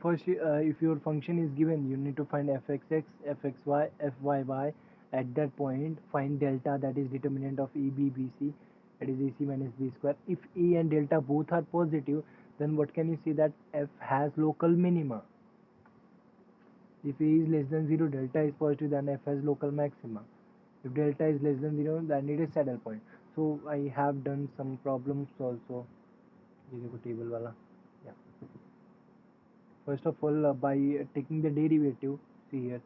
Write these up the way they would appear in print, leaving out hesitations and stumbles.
first, if your function is given, you need to find fxx, fxy, fyy. At that point, find delta, that is determinant of EB/BC, that is AC minus B square. If E and delta both are positive, then what can you see? That f has local minima. If E is less than 0, delta is positive, then f has local maxima. If delta is less than 0, then it is saddle point. So I have done some problems also. ये देखो table वाला. Yeah. First of all, by taking the derivative, see here,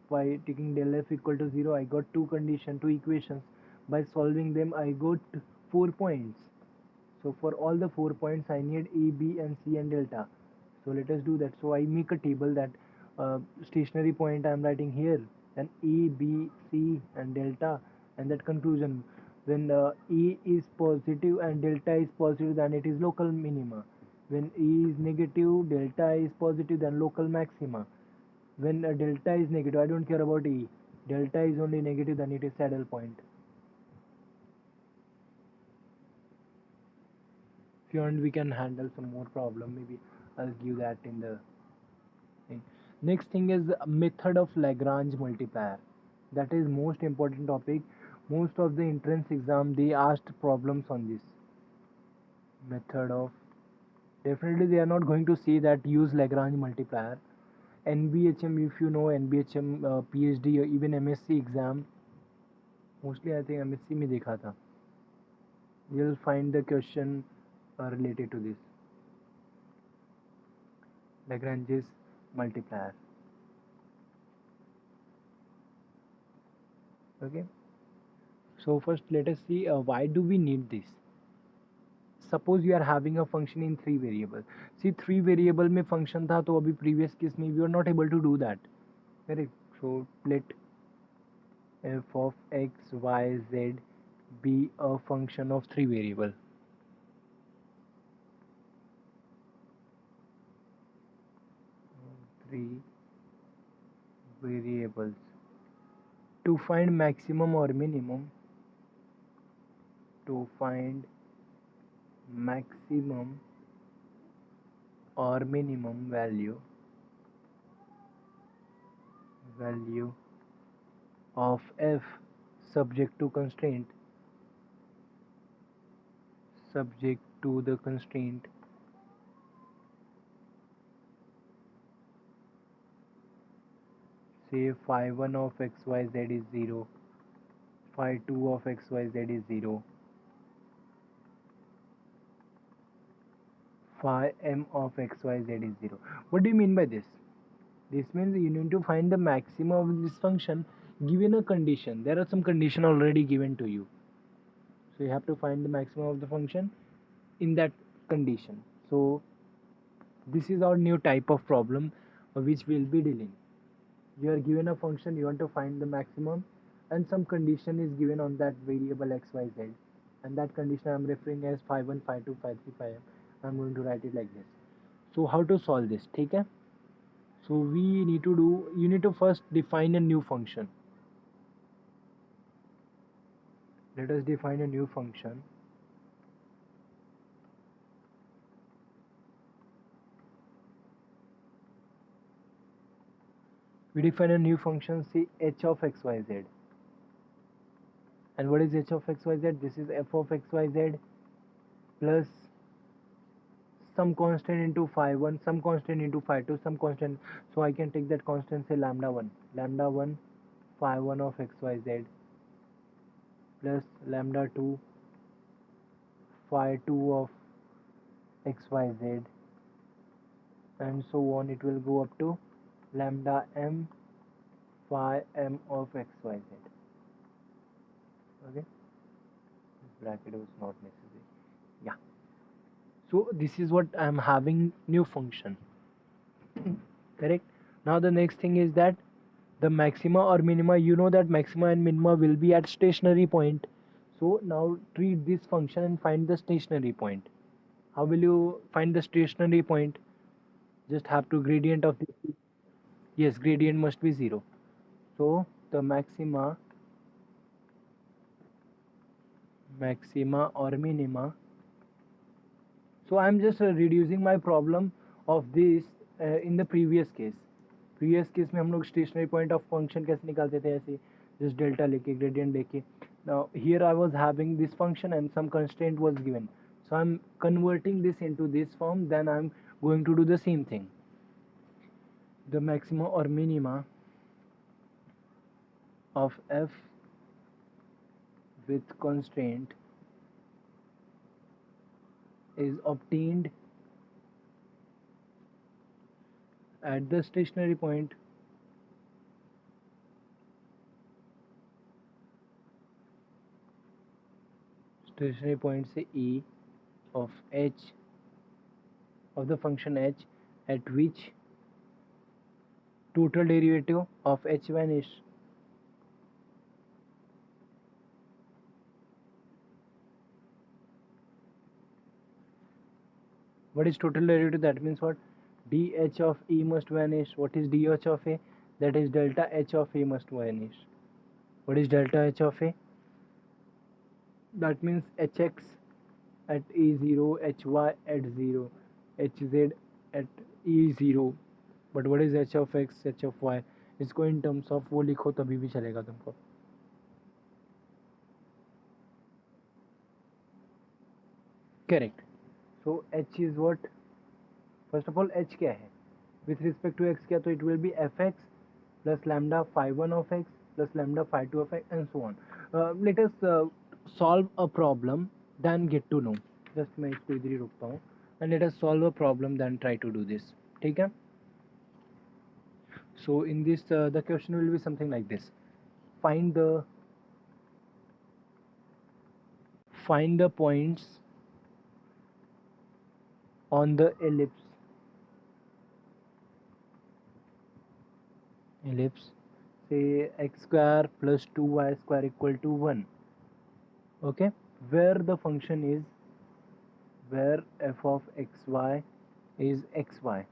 by taking del f equal to 0, I got two equations. By solving them, I got 4 points. So for all the 4 points, I need A, B, and C and delta. So let us do that. So I make a table that stationary point I am writing here, then A, B, C, and delta, and that conclusion. When E is positive and delta is positive, then it is local minima. When E is negative, delta is positive, then local maxima. When delta is negative, I don't care about E. Delta is only negative, then it is saddle point. If you want, we can handle some more problem. Maybe I'll give that in the thing. Next thing is method of Lagrange multiplier. That is most important topic. Most of the entrance exam they asked problems on this method of. Definitely they are not going to say that use Lagrange multiplier. NBHM, if you know NBHM, PhD or even MSc exam, mostly I think MSc में देखा था. You'll find the question related to this Lagrange's multiplier. Okay. So first let us see why do we need this. Suppose you are having a function in 3 variable. See 3 variable में function था तो अभी previous case में we are not able to do that. Correct. So let f of x, y, z be a function of 3 variable. Three variables. To find maximum or minimum, to find maximum or minimum value of f subject to constraint, subject to the constraint say phi 1 of xyz is 0, phi 2 of xyz is 0, phi m of xyz is 0. What do you mean by this? This means you need to find the maximum of this function given a condition. There are some condition already given to you. So you have to find the maximum of the function in that condition. So this is our new type of problem which we'll be dealing. You are given a function, you want to find the maximum, and some condition is given on that variable x, y, z, and that condition I am referring as phi 1, phi 2, phi 3, phi m. I am going to write it like this. So how to solve this? Okay? So we need to do, you need to first define a new function. Let us define a new function. We define a new function, say h of xyz. And what is h of xyz? This is f of xyz plus some constant into phi 1, some constant into phi 2, some constant. So I can take that constant, say lambda 1. Lambda 1 phi 1 of xyz plus lambda 2 phi 2 of xyz, and so on. It will go up to lambda m phi m of xyz. Okay, this bracket was not necessary. Yeah, so this is what I am having new function. Correct. Now the next thing is that the maxima or minima, you know that maxima and minima will be at stationary point. So now treat this function and find the stationary point. How will you find the stationary point? Just have to gradient of this. Yes, gradient must be 0. So the maxima or minima. So I'm just reducing my problem of this in the previous case में हम लोग stationary point of function कैसे निकालते थे, ऐसे just delta लेके gradient लेके. Now here I was having this function and some constraint was given, so I'm converting this into this form, then I'm going to do the same thing. The maxima or minima of f with constraint is obtained at the stationary point से e of h of the function h at which total derivative of h vanish. What is total derivative? That means what? dh of e must vanish. What is dh of a? That is delta h of a must vanish. What is delta h of a? That means hx at e0, hy at 0, hz at e0. But what is h of x, h of y? इसको in terms of वो लिखो तभी भी चलेगा तुमको. Correct. So h is what? First of all, h क्या है? With respect to x क्या, तो it will be fx plus lambda phi 1 of x plus lambda phi 2 of x and so on. Let us solve a problem, then get to know. Just मैं इसको इधर ही रोकता हूँ. And let us solve a problem, then try to do this. ठीक है? So in this, the question will be something like this. Find the points on the ellipse say x square plus 2y square equal to 1. Okay, where the function is, where f of xy is xy,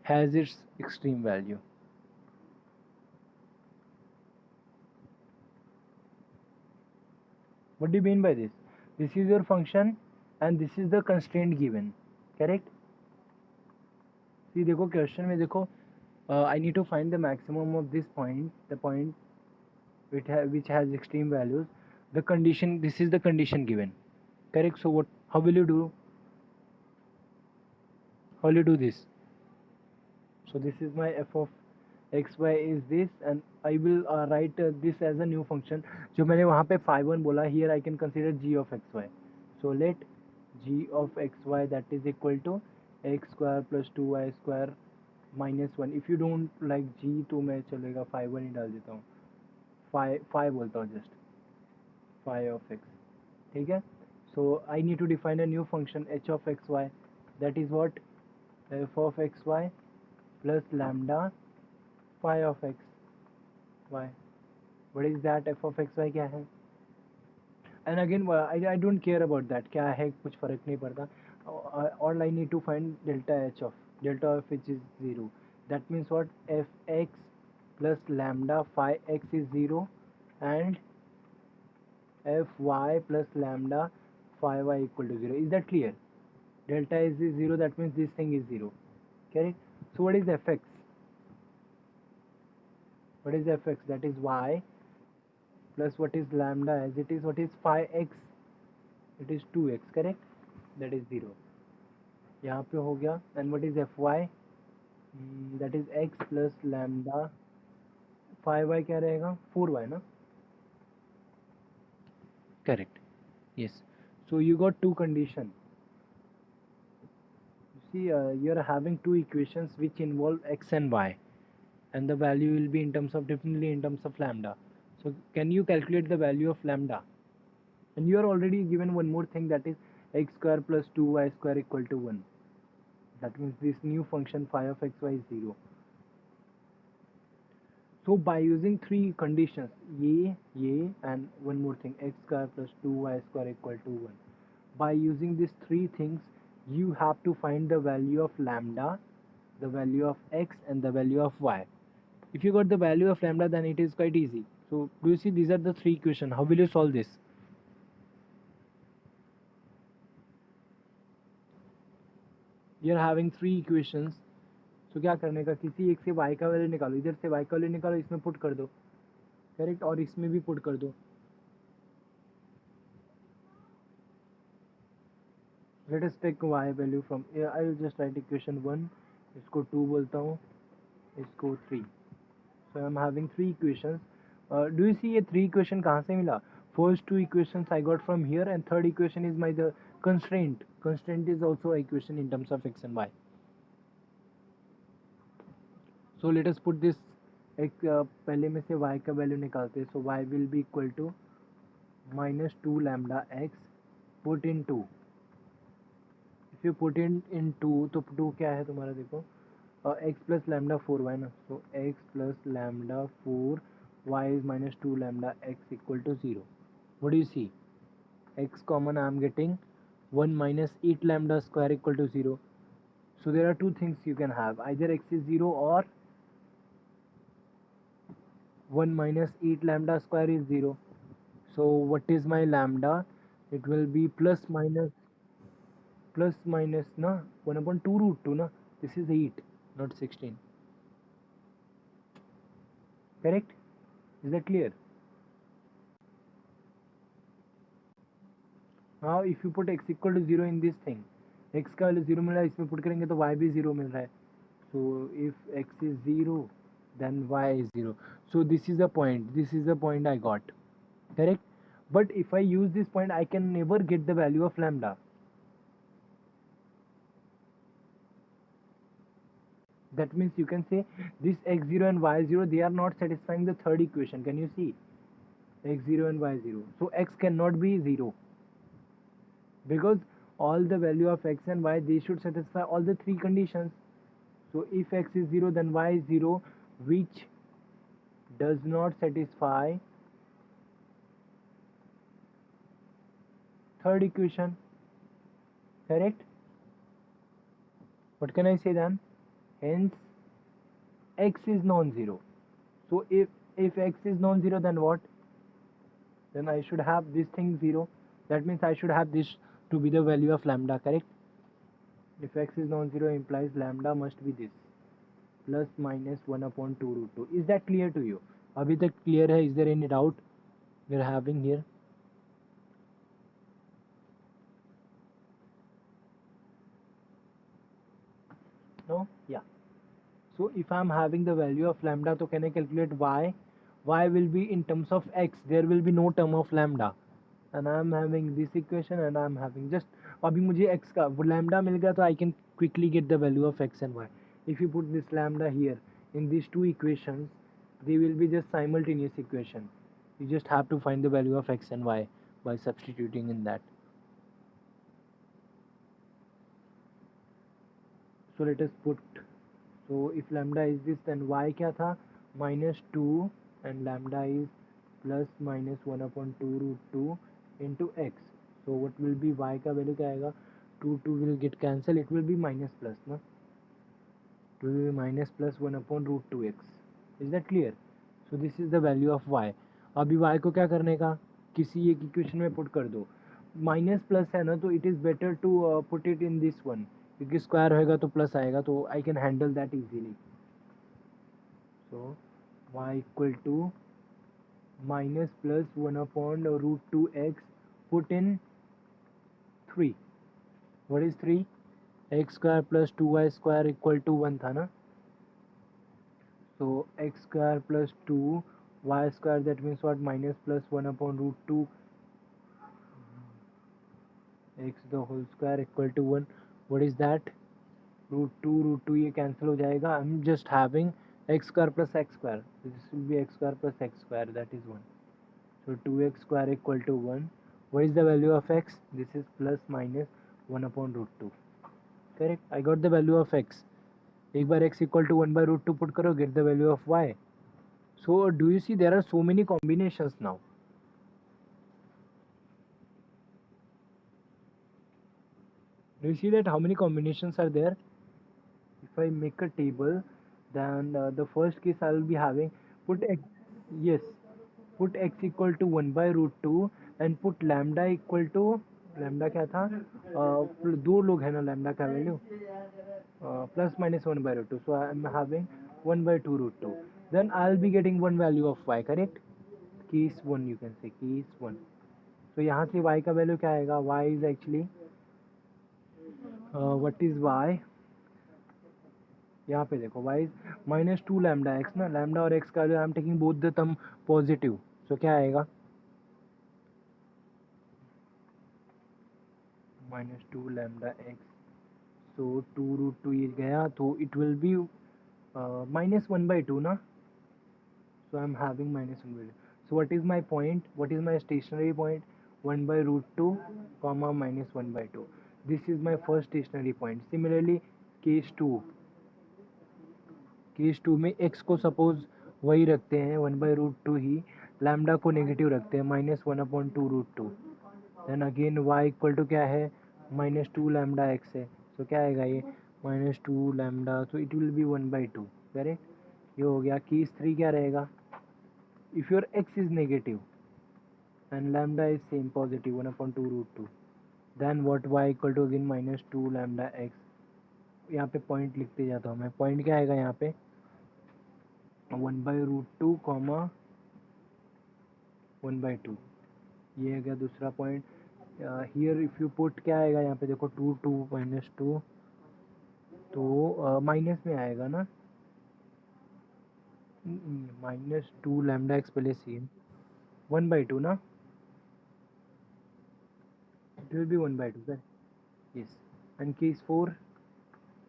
has its extreme value. What do you mean by this? This is your function and this is the constraint given. Correct? See, देखो question में देखो, I need to find the maximum of this point, the point which has extreme values. The condition, this is the condition given. Correct? So what? How will you do? How will you do this? So this is my f of xy is this, and I will write this as a new function. जो मैंने वहाँ पे phi 1 बोला, here I can consider g of xy. So let g of xy that is equal to x square plus 2y square minus 1. If you don't like g तो मैं चलेगा phi 1 ही डाल देता हूँ. phi बोलता हूँ just phi of x. ठीक है? So I need to define a new function h of xy, that is what? f of xy plus lambda phi of x y. What is that? f of x y क्या है? And again I don't care about that, क्या है कुछ फर्क नहीं पड़ता. All I need to find delta of which is 0. That means what? fx plus lambda phi x is 0 and fy plus lambda phi y equal to 0. Is that clear? Delta is 0, that means this thing is 0. Correct? So what is fx? What is fx? That is y plus what is lambda as it is, what is phi x? It is 2x. correct? That is 0. यहाँ पे हो गया. And what is fy? That is x plus lambda phi y क्या रहेगा? 4y ना? Correct. Yes. So you got two conditions. You see, you are having two equations which involve x and y, and the value will be in terms of differently in terms of lambda. So can you calculate the value of lambda? And you are already given one more thing, that is x square plus 2y square equal to 1. That means this new function phi of xy is 0. So by using three conditions, ye, and one more thing, x square plus 2y square equal to 1. By using these three things, you have to find the value of lambda, the value of x, and the value of y. If you got the value of lambda, then it is quite easy. So do you see, these are the three equations. How will you solve this? We are having 3 equations. तो क्या करने का, किसी एक से y का value निकालो, इधर से y का वैल्यू निकालो, इसमें पुट कर दो, करेक्ट, और इसमें भी पुट कर दो। Let us take y value from, I will just write equation 1, इसको 2 बोलता हूँ, इसको 3। So I am having 3 equations. Do you see ये 3 इक्वेशन कहाँ से मिला? First 2 equations I got from here and third equation is my the constraint is also an equation in terms of x and y. So let us put this, एक पहले में से y का value निकालते हैं। So y will be equal to -2 lambda x put in 2। If you put in 2 तो 2 क्या है तुम्हारा, देखो x प्लस लैम्डा 4y ना, so x plus lambda 4 y is -2 lambda x equal to 0। What do you see? x common I am getting 1 minus 8 lambda square equal to 0. So there are two things you can have, either x is 0 or 1 minus 8 lambda square is 0. So what is my lambda? It will be plus minus na 1 upon 2 root 2 na. This is 8, not 16. Correct? Is that clear? Now if you put x equal to 0 in this thing, x का value 0 मिल रहा है, इसमें put करेंगे तो y भी 0 मिल रहा है। So if x is 0 then y is 0. So this is the point I got, correct? But if I use this point, I can never get the value of lambda. That means you can say this x0 and y0, they are not satisfying the third equation. Can you see? X0 and y0. So x cannot be 0, because all the value of x and y, they should satisfy all the 3 conditions. So if x is 0 then y is 0, which does not satisfy third equation, correct? What can I say then? Hence x is non-zero. So if x is non-zero, then what? Then I should have this thing 0. That means I should have this to be the value of lambda, correct? If x is non-zero, implies lambda must be this, plus minus 1 upon 2 root 2. Is that clear to you? अभी तक clear है? Is there any doubt we are having here? No? Yeah. So if I am having the value of lambda, so can I calculate y? Y will be in terms of x. There will be no term of lambda. And I am having this equation and I am having just, अभी मुझे x का lambda मिल गया, तो I can quickly get the value of x and y. If you put this lambda here in these two equations, they will be just simultaneous equation. You just have to find the value of x and y by substituting in that. So let us put, so if lambda is this, then y क्या था? -2 and lambda is plus minus 1 upon 2 root 2 into x. So what will be y का value क्या आएगा? 2 will get cancelled, it will be minus plus ना, it will be minus plus 1 upon root 2x. Is that clear? So this is the value of y. अभी y को क्या करने का? किसी एक इक्वेशन में पुट कर दो। माइनस प्लस है ना, तो it is better to put it in this one, क्योंकि स्क्वायर होएगा तो प्लस आएगा, तो I can handle that easily. So y equal to minus plus 1 upon root 2x, put in 3. What is 3? X square plus 2y square equal to 1 था ना. So x square plus 2 y square, that means what? Minus plus 1 upon root 2 x the whole square equal to 1. What is that? root 2 ये cancel हो जाएगा. I'm just having x square plus x square. This will be x square plus x square, that is 1. So 2x square equal to 1. What is the value of x? This is plus minus 1 upon root 2. Correct? I got the value of x. एक बार x equal to 1 by root 2 put करो, get the value of y. So do you see there are so many combinations now? Do you see that how many combinations are there? If I make a table, then the first case I will be having, put x, yes, put x equal to 1 by root 2 and put lambda equal to lambda क्या था, दो लोग हैं ना, lambda का value plus minus 1 by root 2, so I am having 1 by 2 root 2, then I'll be getting one value of y, correct, case 1, you can say case 1. So यहाँ से y का वैल्यू क्या आएगा, y is actually what is y, यहाँ पे देखो y is minus 2 lambda x ना, lambda और x का जो I am taking both the term positive, so क्या आएगा minus 2 lambda x, so 2 root 2 ये गया, तो it will be minus 1 by 2 ना, so I'm having minus 1 by 2. So what is my point, what is my stationary point, 1 by root 2 comma minus 1 by 2, this is my first stationary point. Similarly case 2 में x को suppose वही रखते हैं 1 by root 2 ही, lambda को negative रखते हैं minus 1 upon 2 root 2, then again y equal to क्या है माइनस 2 लैम्डा x है, सो क्या आएगा ये minus 2 lambda, so it will be 1 by 2, correct, ये हो गया. केस 3 क्या रहेगा, if your x is negative and lambda is same positive 1 upon 2 root 2, then what y equal to again minus 2 lambda x. यहाँ पे पॉइंट लिखते जाता हूँ मैं, पॉइंट क्या आएगा यहाँ पे 1 by root 2 कॉमा 1 by 2, ये है गया दूसरा point. Here if you put क्या आएगा यहाँ पे देखो 2 माइनस 2, तो माइनस में आएगा ना, माइनस 2 लैम्डा एक्स पहले सेम 1 by 2 ना, it will be 1 by 2 sir, yes. And case 4,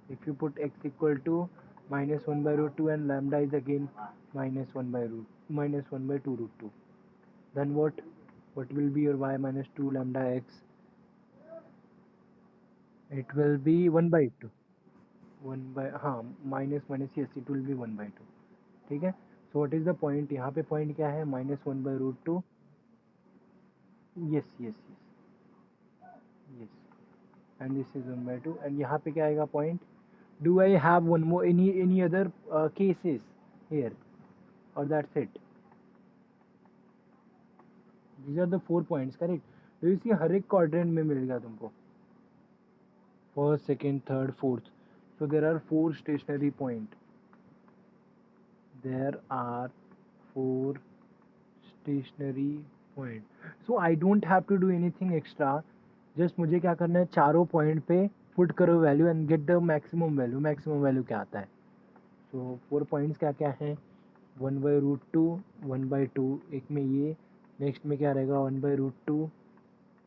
if you put x equal to minus 1 by root 2 and lambda is again minus 1 by 2 root 2, then what will be your y minus 2 lambda x, it will be 1 by 2, 1 by हाँ minus minus, yes it will be 1 by 2, ठीक है. So what is the point, यहाँ पे point क्या है minus 1 by root 2, yes yes yes yes, and this is 1 by 2, and यहाँ पे क्या आएगा point, do I have one more any other cases here, or that's it, these are the 4 points, correct. do you see हर एक quadrant में मिल गया तुमको, first second third fourth, so there are 4 stationary point, there are 4 stationary point, so I don't have to do anything extra, just मुझे क्या करना है चारों point पे पुट करो value and get the maximum value. Maximum value क्या आता है, सो 4 पॉइंट्स क्या क्या हैं 1 by root 2 1 by 2, एक में ये, नेक्स्ट में क्या रहेगा 1 by root 2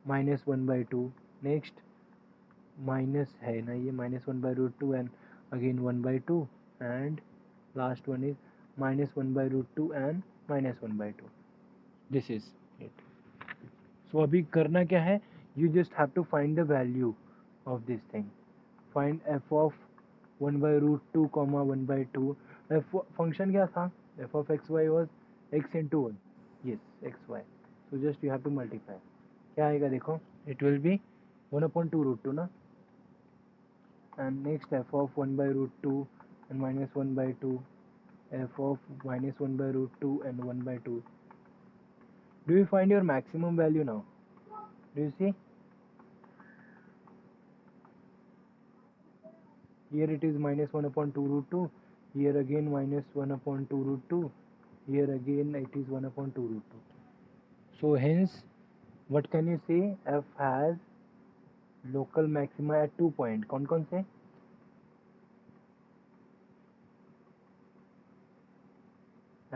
minus 1 by 2, next minus है ना ये minus 1 by root 2 and again 1 by 2, and last one is minus 1 by root 2 and minus 1 by 2. This is it. So अभी करना क्या है, you just have to find the value of this thing. Find f of 1 by root 2 comma 1 by 2. f function क्या था, f of x y was x into 1, yes x y, so just you have to multiply. क्या आएगा देखो, it will be 1 upon 2 root 2 ना, and next f of 1 by root 2 and minus 1 by 2, f of minus 1 by root 2 and 1 by 2. Do you find your maximum value now? Do you see? Here it is minus 1 upon 2 root 2. Here again minus 1 upon 2 root 2. Here again it is 1 upon 2 root 2. So hence, what can you say? F has local maxima at 2 point. कौन से?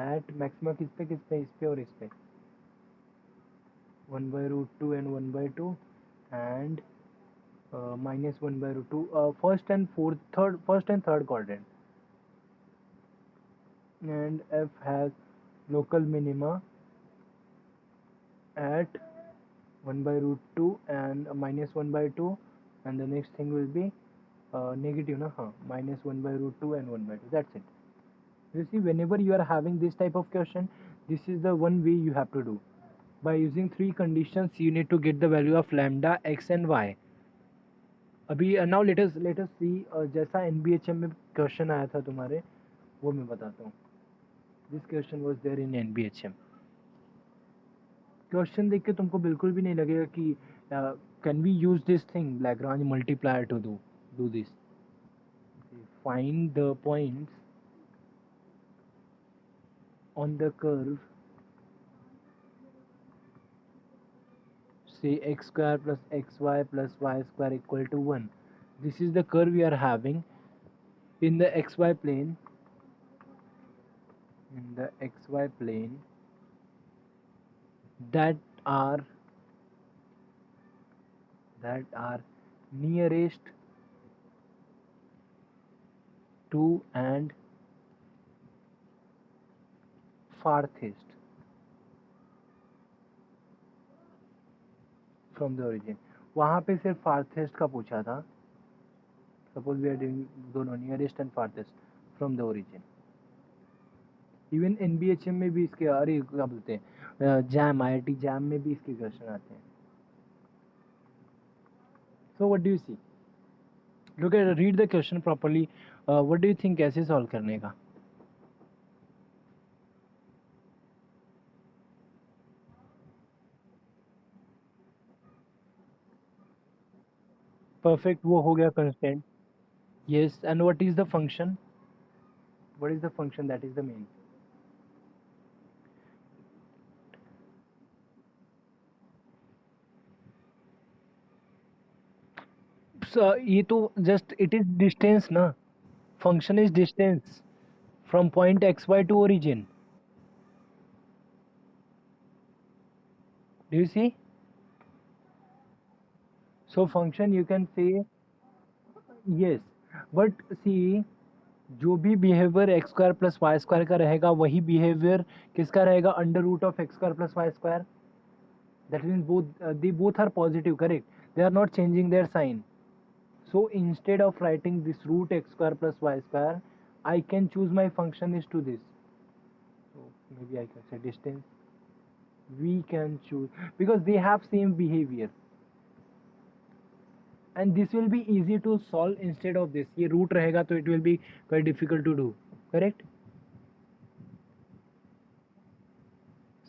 At maxima किस पे इस पे और इस पे 1 by root 2 and 1 by 2 and minus 1 by root 2, first and third quadrant, and f has local minima at 1 by root 2 and minus 1 by 2, and the next thing will be negative na, minus 1 by root 2 and 1 by 2, that's it. You see, whenever you are having this type of question, this is the one way you have to do. By using 3 conditions, you need to get the value of lambda, x and y. अभी now let us see, जैसा NBHM में question आया था तुम्हारे, वो मैं बताता हूँ. This question was there in NBHM. Question देख के तुमको बिल्कुल भी नहीं लगेगा कि can we use this thing Lagrange multiplier to do this. Find the points on the curve, say x square plus xy plus y square equal to 1. This is the curve we are having in the xy plane. In the xy plane that are nearest to and farthest from the origin. वहाँ पे सिर्फ farthest का पूछा था. Suppose we are doing दोनों nearest and farthest from the origin. Even NBHM में भी इसके अरे क्या बोलते हैं जैम IIT जैम में भी इसके क्वेश्चन आते हैं. So what do you see? Look at read the question properly. What do you think कैसे solve करने का? Perfect वो हो गया constant. Yes, and what is the function? What is the function that is the main? So ये तो just it is distance ना. Function is distance from point xy to origin. Do you see? So function you can say yes, but see जो भी behaviour x square plus y square का रहेगा वही behaviour किसका रहेगा under root of x square plus y square. That means both they both are positive correct. They are not changing their sign. So instead of writing this root x square plus y square, I can choose my function is to this. So maybe I can say distance. We can choose because they have same behavior. And this will be easy to solve instead of this. ये root रहेगा तो it will be quite difficult to do. Correct?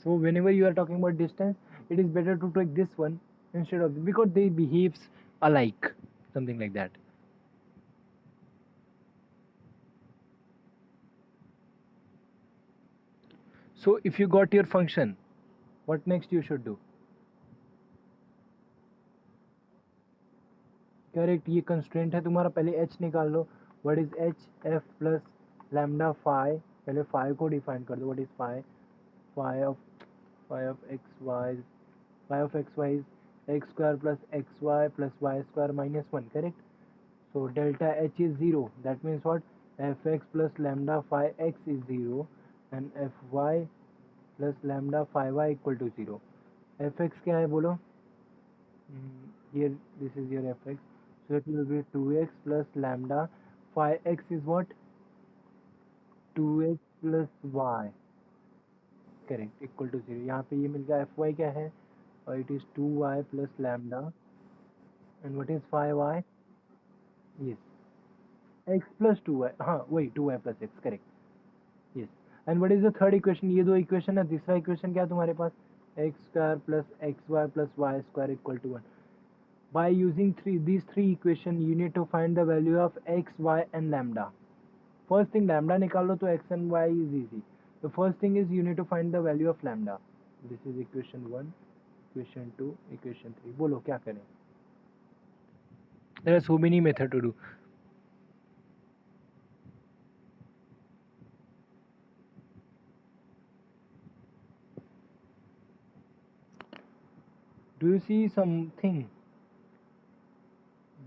So whenever you are talking about distance, it is better to take this one instead of because they behaves alike, something like that. So if you got your function, what next you should do? Correct ये constraint है तुम्हारा. पहले h निकाल लो. What is h? f plus lambda phi. पहले phi को define कर दो. What is phi? Phi of x y. Phi of x y is x square plus x y plus y square minus 1. Correct. So delta h is 0. That means what? F x plus lambda phi x is 0 and f y plus lambda phi y equal to 0. F x क्या है बोलो? Here this is your fx, so it will be 2x plus lambda. Phi x is what? 2x plus y. Correct, equal to 0. यहाँ पे ये मिल गया. fy क्या है? और it is 2y plus lambda. And what is phi y? Yes, x plus 2y. हाँ वही 2y plus x. Correct. Yes. And what is the third equation? ये दो equation है. तीसरा equation क्या है तुम्हारे पास? x square plus xy plus y square equal to 1. By using these three equation, you need to find the value of x, y and lambda. First thing lambda निकाल लो तो x and y is easy. The first thing is you need to find the value of lambda. This is equation 1, equation 2, equation 3. बोलो क्या करें? There are so many methods to do. Do you see something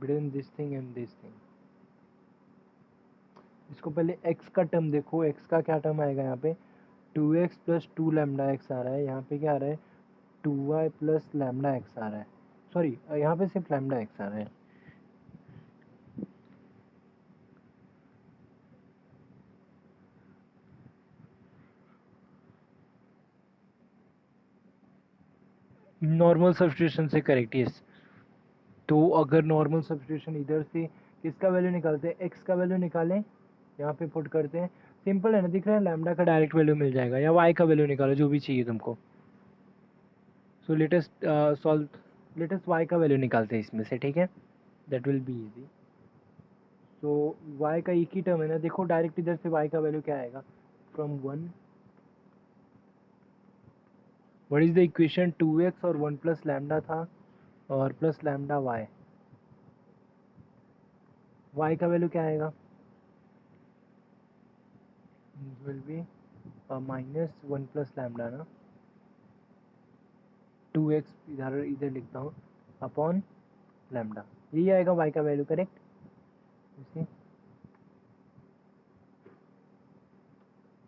between this thing and this thing? इसको पहले x का term देखो. x का क्या term आएगा यहाँ पे? 2x प्लस 2 लैम्डा x आ रहा है. यहाँ पे क्या आ रहा है? 2y प्लस लैम्डा x आ रहा है. सॉरी यहाँ पे सिर्फ लैम्डा x आ रहा है. नॉर्मल सब्स्टिट्यूशन से करेक्ट. यस. तो अगर नॉर्मल सब्स्टिट्यूशन इधर से किसका वैल्यू निकालते हैं? एक्स का वैल्यू निकालें. यहाँ पे पुट करते हैं. सिंपल है ना, दिख रहा है. लैम्डा का डायरेक्ट वैल्यू मिल जाएगा. या वाई का वैल्यू निकालो, जो भी चाहिए तुमको. सो लेटेस्ट सॉल्व, लेटेस्ट y का वैल्यू निकालते हैं इसमें से, ठीक है, that will be easy. So y का एक ही टर्म है ना, देखो डायरेक्ट इधर से y का वैल्यू क्या आएगा, from 1 what is the equation, 2x और 1 प्लस लैम्डा था और प्लस लैम्डा y, y का वैल्यू क्या आएगा, will be minus 1 plus lambda ना, 2x इधर इधर लिखता हूँ अपॉन लैम्डा, यही आएगा y का वैल्यू, करेक्ट। इसी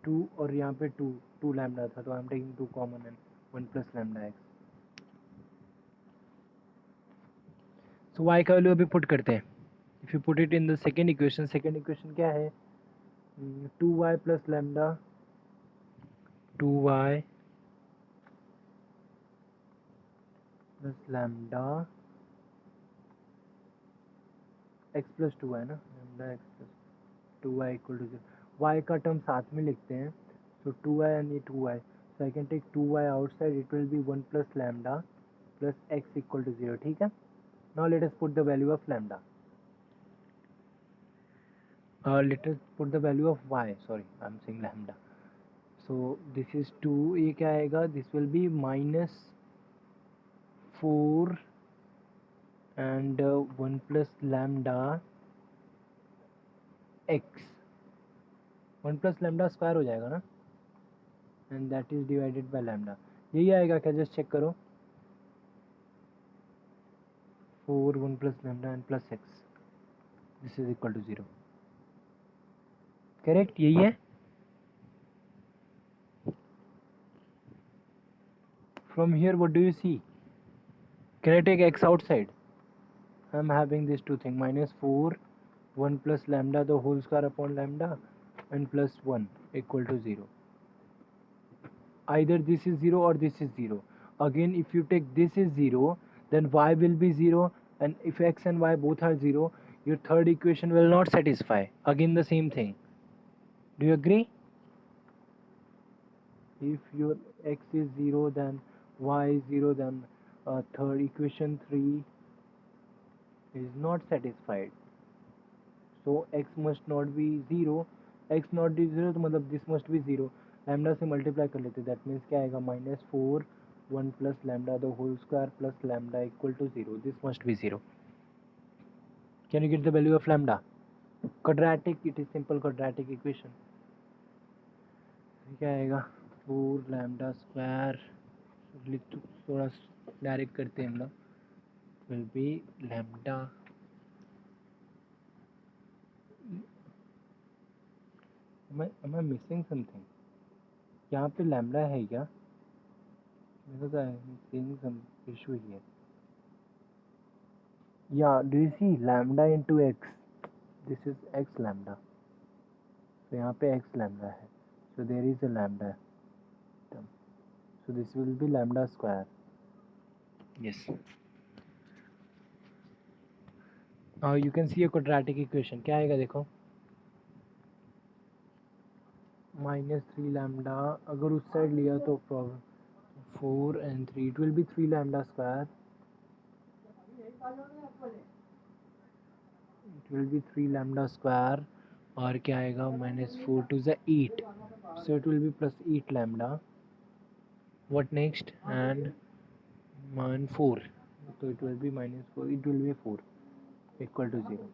2 और यहाँ पे 2 लैम्डा था, तो I am taking 2 common and 1 plus lambda x। So y का वैल्यू अभी पुट करते हैं। If you put it in the second equation क्या है, 2y plus lambda 2y plus lambda x plus 2 है ना, lambda x plus 2y equal to 0, y का term साथ में लिखते हैं, so 2y and 2y, so I can take 2y outside, it will be 1 plus lambda plus x equal to 0, ठीक है। Now let us put the value of lambda, let us put the value of y, sorry I am saying lambda, so this is 2, ये क्या आएगा, this will be minus 4 and 1 plus lambda x, 1 plus lambda square हो जाएगा ना, and that is divided by lambda, यही आएगा क्या, just check करो, 4 1 plus lambda and plus x, this is equal to 0, correct, यही है। From here what do you see, can I take x outside, I am having these two things, minus 4 1 plus lambda the whole square upon lambda and plus 1 equal to 0, either this is 0 or this is 0, again if you take this is 0 then y will be 0, and if x and y both are 0 your third equation will not satisfy, again the same thing, do you agree, if your x is 0 then y is 0, then third equation 3 is not satisfied, so x must not be 0, x not be 0 तो मतलब this must be 0, lambda से multiply कर लेते, that means क्या आएगा, -4 1 plus lambda the whole square plus lambda equal to 0, this must be 0, can you get the value of lambda, quadratic, it is simple quadratic equation, क्या आएगा 4 lambda square, थोड़ा direct करते हैं हम लोग, will be lambda, am I missing something, यहाँ पे lambda है क्या, मेरे को I am seeing some issue here, या do you see lambda into x, this is x lambda, तो यहाँ पे x लैम्डा है, so there is a lambda term, so this will be lambda square, yes, now you can see a quadratic equation, क्या आएगा देखो, -3 lambda, अगर उस side लिया तो problem, 4 and 3, it will be 3 lambda square, it will be 3 lambda square, और क्या आएगा, -4 to the 8, so it will be plus 8 lambda, what next, and 4, so it will be -4, it will be 4 equal to 0,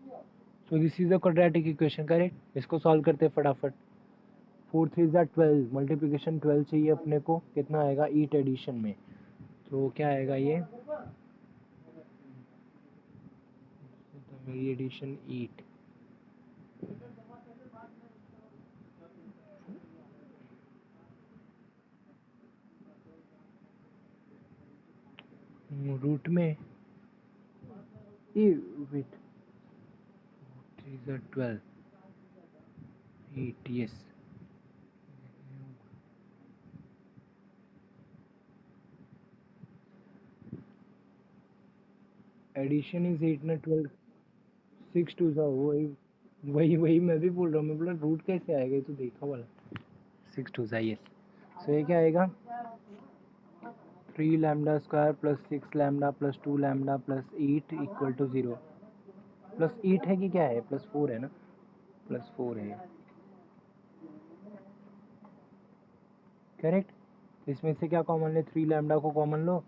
so this is the quadratic equation, correct, इसको solve करते हैं फटाफट, 4 3 ज़ा 12, multiplication 12 चाहिए अपने को, कितना आएगा 8 एडिशन में, तो क्या आएगा ये, तो मेरी एडिशन 8, रूट में ये, वेट 3 ज़ा 12 8, यस, एडिशन इज 8 ना 12, 6 2 ज़ा, वही वही वही मैं भी बोल रहा हूँ, मैं बोला रूट कैसे आएगा, ये तो देखा वाला, 6 2 ज़ा, यस, सो ये क्या आएगा 3 lambda square plus 6 lambda plus 2 lambda plus 8 equal to 0. Plus 8 है कि क्या है? प्लस 4 है ना, प्लस 4 है. करेक्ट. इसमें से क्या कॉमन ले? 3 लैम्डा को common low.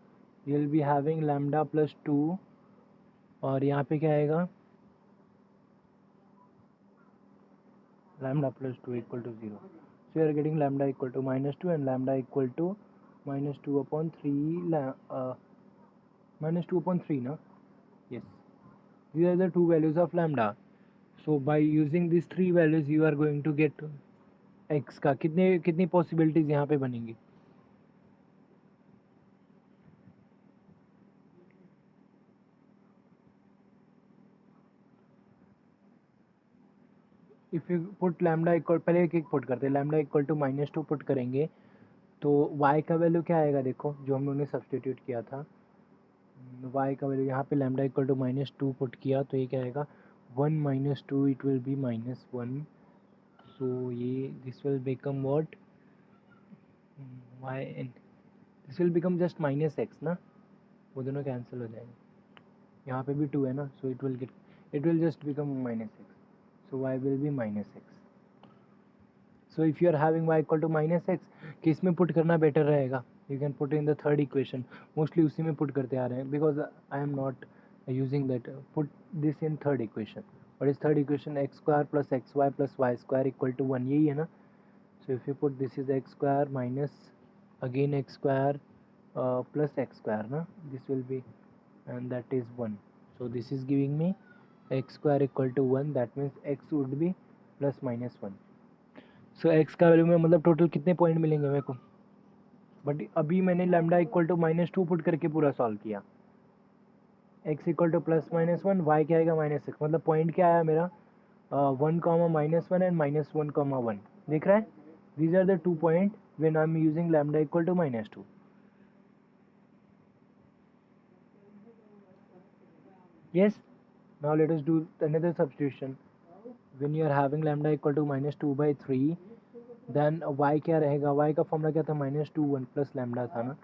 You will be having lambda plus 2 और यहाँ पे क्या आएगा? lambda plus 2 equal to 0. So you are getting lambda equal to minus 2 and lambda equal to minus 2 upon 3 minus 2 upon 3 na? Yes. These are the two values of lambda. So by using these three values you are going to get x का कितनी possibilities यहाँ पे बनेंगी? If you put lambda equal, पहले एक put करते हैं. lambda equal to minus 2 put करेंगे तो y का वैल्यू क्या आएगा? देखो जो हम लोगों ने सब्सटीट्यूट किया था, y का वैल्यू यहाँ पे lambda equal to minus 2 put किया तो ये क्या आएगा? 1 minus 2 it will be minus 1. So ये this will become what? y and this will become just minus x ना, वो दोनों कैंसिल हो जाएंगे. यहाँ पे भी 2 है ना, so it will just become minus x. So y will be minus x. So if you are having y equal to minus x, किस में पुट करना बेटर रहेगा? You can put in the third equation. Mostly उसी में put करते आ रहे हैं because I am not using that. Put this in third equation. What is third equation? X square plus xy plus y square equal to 1. यही है ना. So if you put this is x square minus again x square plus x square ना, this will be, and that is 1. So this is giving me x square equal to 1. that means x would be plus minus 1. So x का value में मतलब total कितने point मिलेंगे मेरे को? But अभी मैंने lambda equal to minus 2 put करके पूरा सॉल्व किया. x equal to plus minus 1, y क्या आएगा? माइनस 6. मतलब पॉइंट क्या आया मेरा? 1 comma minus 1 and minus 1 comma 1. देख रहा है? These are the 2 point when I am using lambda equal to minus 2. yes. Now let us do another substitution. When you are having lambda equal to minus 2 by 3, then y क्या रहेगा? y का formula क्या था? Minus 2 1 plus lambda था ना,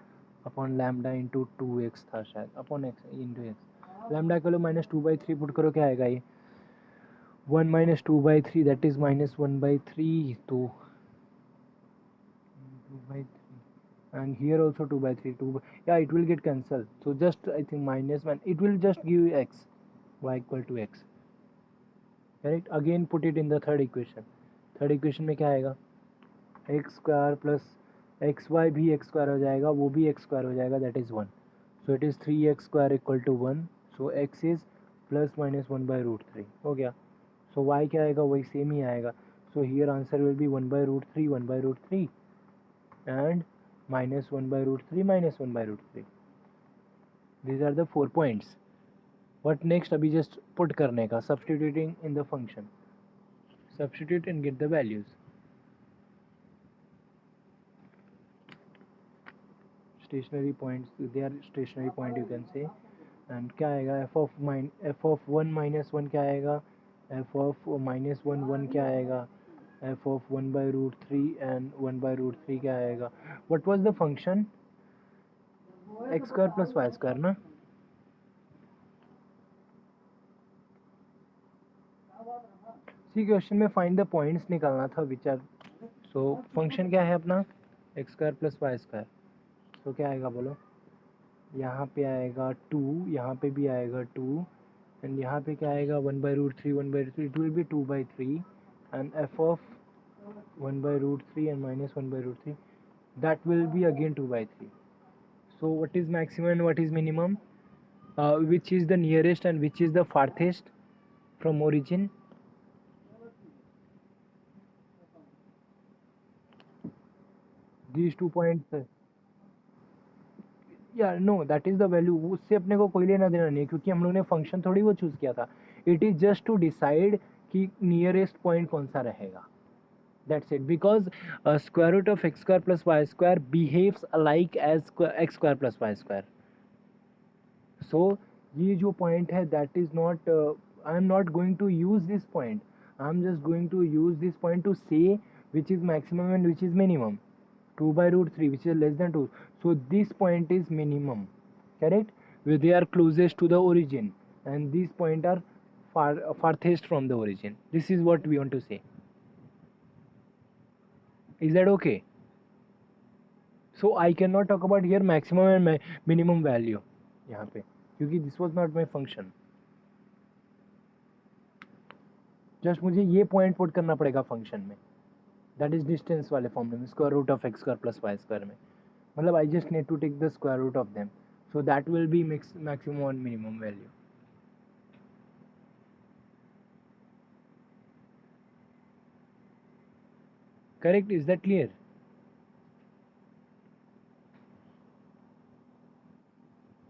upon lambda into 2x था शायद, upon x into x. Lambda equal to minus 2 by 3 put करो, क्या आएगा? ये 1 minus 2 by 3, that is minus 1 by 3. तो 2 by 3 and here also 2 by 3. Yeah, it will get cancelled. So just I think minus 1, it will just give you x, y equal to x. Correct. Again put it in the third equation. Third equation में क्या आएगा? X square plus x y भी x square हो जाएगा, वो भी x square हो जाएगा, that is 1. So it is 3x square equal to 1. सो x is plus minus 1 by root 3. हो गया. सो y क्या आएगा? वही सेम ही आएगा. So here answer will be 1 by root 3, 1 by root 3 and minus 1 by root 3, minus 1 by root 3. These are the 4 points. What next? अभी just put करने का, substituting in the function. Substitute and get the values. Stationary points, they are stationary point you can say. And क्या आएगा? f of 1 minus 1 क्या आएगा? f of minus 1 1 क्या आएगा? f of 1 by root 3 and 1 by root 3 क्या आएगा? What was the function? x square plus y square ना. See question में फाइंड द पॉइंट्स निकालना था विच आर. सो फंक्शन क्या है अपना? X square plus y square. तो क्या आएगा बोलो? यहाँ पे आएगा 2, यहाँ पे भी आएगा 2 एंड यहाँ पे क्या आएगा? 1 by root 3, 1 by root 3, it will be 2 by 3 and f of 1 by root 3 and minus 1 by root 3, that will be again 2 by 3. So what is maximum and what is minimum? Which is the nearest and which is the farthest from origin? These 2 points. Yeah, no, that is the value. उससे अपने को कोई लेना देना नहीं है क्योंकि हम लोग ने फंक्शन थोड़ी वो चूज़ किया था. It is just to decide कि नियरेस्ट पॉइंट कौन सा रहेगा. That's it. Because square root of x square plus y square behaves alike as x square plus y square. So ये जो point है, that is not, I am not going to use this point. I am just going to use this point to say which is maximum and which is minimum. 2 by root 3, which is less than 2. So this point is minimum, correct, where they are closest to the origin, and these point are farthest from the origin. This is what we want to say. Is that okay? So I cannot talk about here maximum and minimum value यहाँ पे, क्योंकि this was not my function. Just मुझे ये point put करना पड़ेगा function में, that is distance वाले फॉर्मूले में, square root of x square plus y square में. मतलब I just need to take the square root of them, so that will be maximum और minimum value. Correct? Is that clear?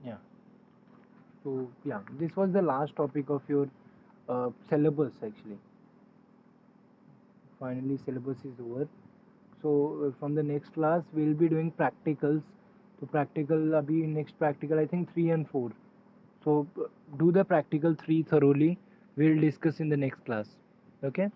Yeah. So yeah, this was the last topic of your syllabus actually. Finally syllabus is over. So from the next class we'll be doing practicals. So practical abhi next practical I think 3 and 4. So do the practical 3 thoroughly. We'll discuss in the next class. Okay.